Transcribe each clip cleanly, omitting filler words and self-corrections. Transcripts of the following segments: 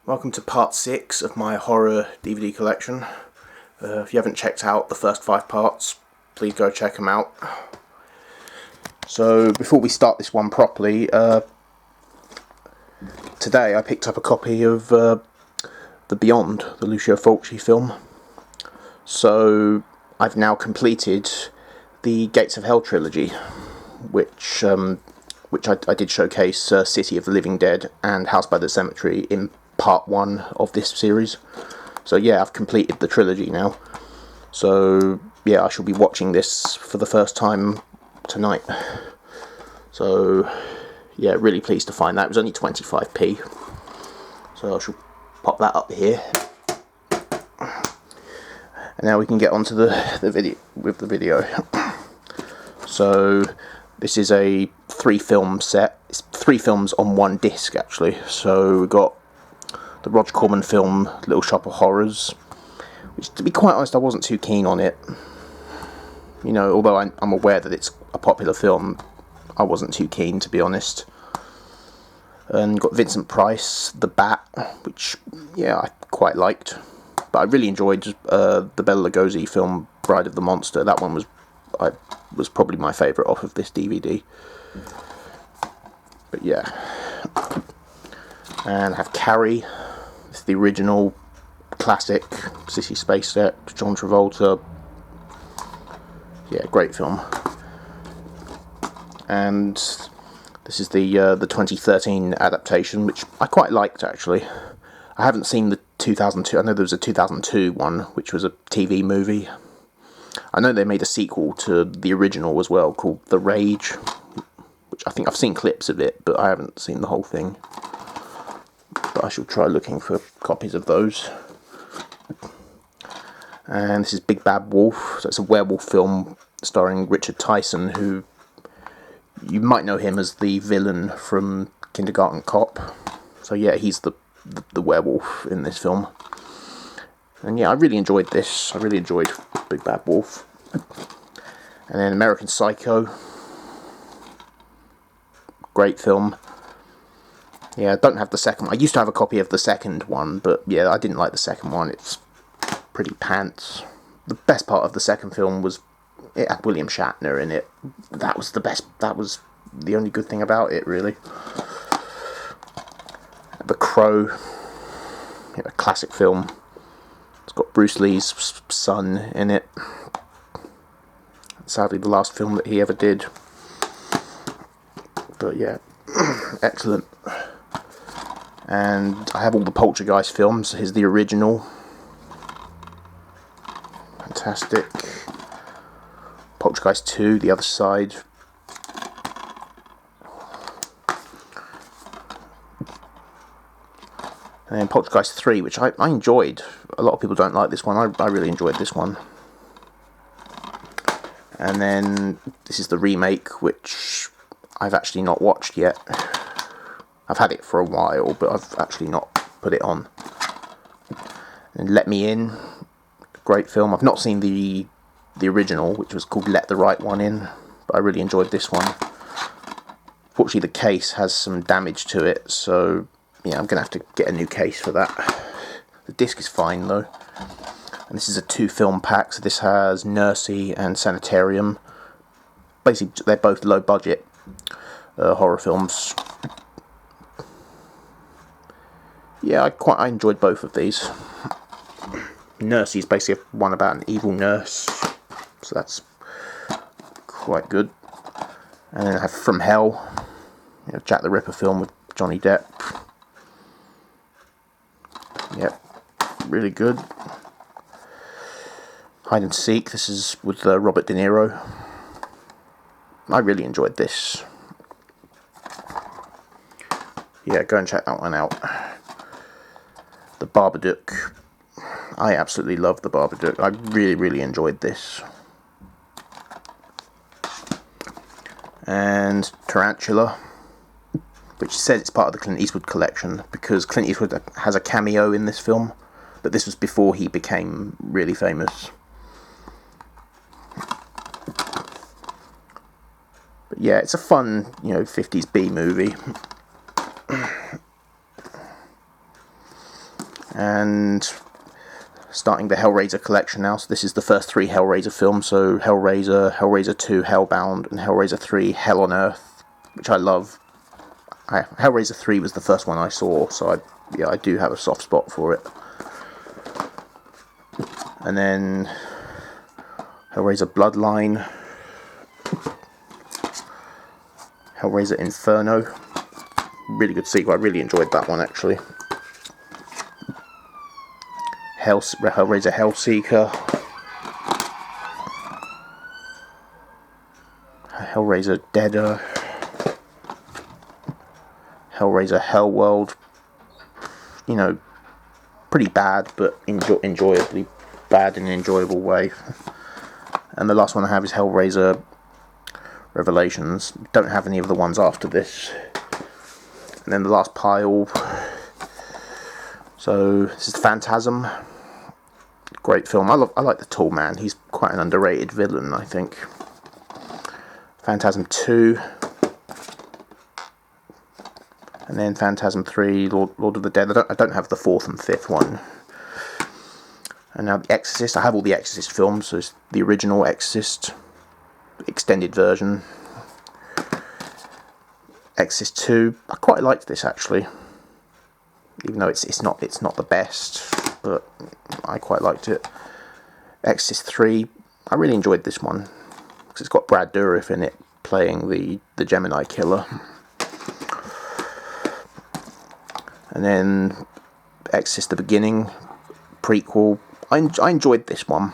Welcome to part 6 of my horror DVD collection. If you haven't checked out the first 5 parts, please go check them out. So before we start this one properly, today I picked up a copy of The Beyond, the Lucio Fulci film. So I've now completed the Gates of Hell trilogy, which I did showcase City of the Living Dead and House by the Cemetery in part 1 of this series. So yeah, I've completed the trilogy now. So yeah, I shall be watching this for the first time tonight. So yeah, really pleased to find that. It was only 25p. So I shall pop that up here. And now we can get onto the video. So this is a 3-film set. It's 3 films on 1 disc actually. So we've got the Roger Corman film Little Shop of Horrors, which, to be quite honest, I wasn't too keen on it. You know, although I'm aware that it's a popular film, I wasn't too keen, to be honest. And got Vincent Price, The Bat, which, yeah, I quite liked. But I really enjoyed the Bela Lugosi film Bride of the Monster. That one was probably my favourite off of this DVD. But yeah. And I have Carrie. It's the original classic Sissy Spacek, John Travolta. Yeah, great film. And this is the 2013 adaptation, which I quite liked actually. I haven't seen the 2002. I know there was a 2002 one, which was a TV movie. I know they made a sequel to the original as well, called The Rage, which I think I've seen clips of it, but I haven't seen the whole thing. But I shall try looking for copies of those. And this is Big Bad Wolf. So it's a werewolf film starring Richard Tyson, who you might know him as the villain from Kindergarten Cop. So yeah, he's the werewolf in this film. And yeah, I really enjoyed this. I really enjoyed Big Bad Wolf. And then American Psycho. Great film. Yeah, I don't have the second one. I used to have a copy of the second one, but yeah, I didn't like the second one. It's pretty pants. The best part of the second film was it had William Shatner in it. That was the best. That was the only good thing about it, really. The Crow, yeah, a classic film. It's got Bruce Lee's son in it. Sadly, the last film that he ever did. But yeah, excellent. And I have all the Poltergeist films. Here's the original. Fantastic. Poltergeist 2, The Other Side. And then Poltergeist 3, which I enjoyed. A lot of people don't like this one. I really enjoyed this one. And then this is the remake, which I've actually not watched yet. I've had it for a while, but I've actually not put it on. And Let Me In, great film. I've not seen the original, which was called Let the Right One In, but I really enjoyed this one. Fortunately, the case has some damage to it, so yeah, I'm going to have to get a new case for that. The disc is fine though. And this is a 2-film pack, so this has Nursey and Sanitarium. Basically, they're both low budget horror films. Yeah, I enjoyed both of these. Nursey is basically one about an evil nurse, so that's quite good. And then I have From Hell, you know, Jack the Ripper film with Johnny Depp. Yep, really good. Hide and Seek, this is with Robert De Niro. I really enjoyed this. Yeah, go and check that one out. The Babadook. I absolutely love The Babadook. I really, really enjoyed this. And Tarantula, which says it's part of the Clint Eastwood collection, because Clint Eastwood has a cameo in this film, but this was before he became really famous. But yeah, it's a fun, 50s B movie. and starting the Hellraiser collection now. So this is the first 3 Hellraiser films, so Hellraiser, Hellraiser 2, Hellbound, and Hellraiser 3, Hell on Earth, which I love. Hellraiser 3 was the first one I saw, so I do have a soft spot for it. And then Hellraiser Bloodline, Hellraiser Inferno, really good sequel, I really enjoyed that one actually. Hellraiser Hellseeker, Hellraiser Deader, Hellraiser Hellworld, you know, pretty bad, but enjoyably bad in an enjoyable way. And the last one I have is Hellraiser Revelations. Don't have any of the ones after this. And then the last pile, so this is Phantasm. Great film. I like the Tall Man. He's quite an underrated villain, I think. Phantasm 2. And then Phantasm 3, Lord of the Dead. I don't have the 4th and 5th one. And now The Exorcist. I have all the Exorcist films. So it's the original Exorcist, extended version. Exorcist 2. I quite liked this actually, even though it's not the best, but I quite liked it. Exorcist 3. I really enjoyed this one because it's got Brad Dourif in it playing the Gemini killer. And then Exorcist the Beginning, prequel. I enjoyed this one,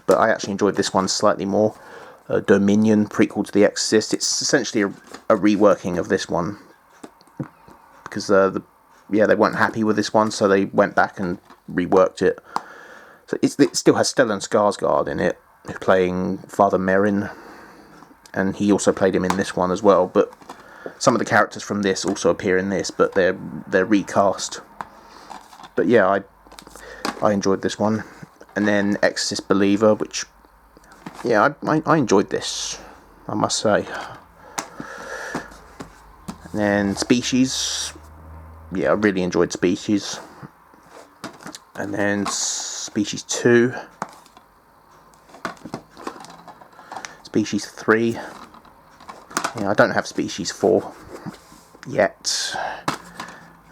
but I actually enjoyed this one slightly more. Dominion, prequel to The Exorcist. It's essentially a reworking of this one, because they weren't happy with this one, so they went back and reworked it. So it still has Stellan Skarsgård in it, playing Father Merrin, and he also played him in this one as well. But some of the characters from this also appear in this, but they're recast. But yeah, I enjoyed this one. And then Exorcist Believer, which, yeah, I enjoyed this, I must say. And then Species. Yeah, I really enjoyed Species. And then Species 2. Species 3. Yeah, I don't have Species 4 yet.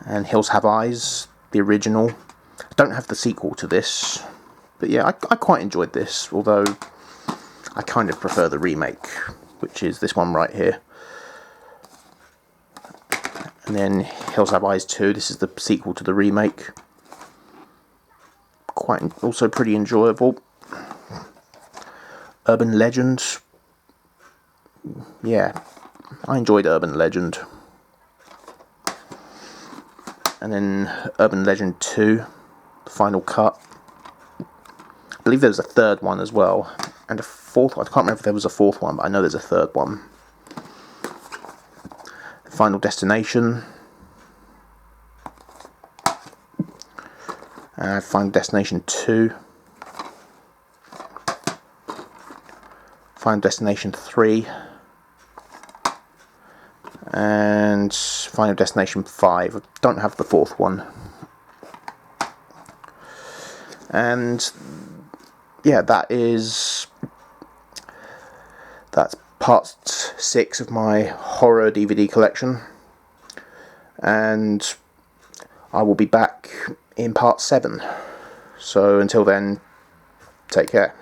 And Hills Have Eyes, the original. I don't have the sequel to this. But yeah, I quite enjoyed this, although I kind of prefer the remake, which is this one right here. And then Hills Have Eyes 2, this is the sequel to the remake. Also pretty enjoyable. Urban Legend. Yeah, I enjoyed Urban Legend. And then Urban Legend 2, the final cut. I believe there was a 3rd one as well. And a 4th one. I can't remember if there was a 4th one, but I know there's a 3rd one. Final Destination. Final Destination 2. Final Destination 3. And Final Destination 5. I don't have the 4th one. And yeah, that's part 6 of my horror DVD collection. And I will be back in part 7. So until then, take care.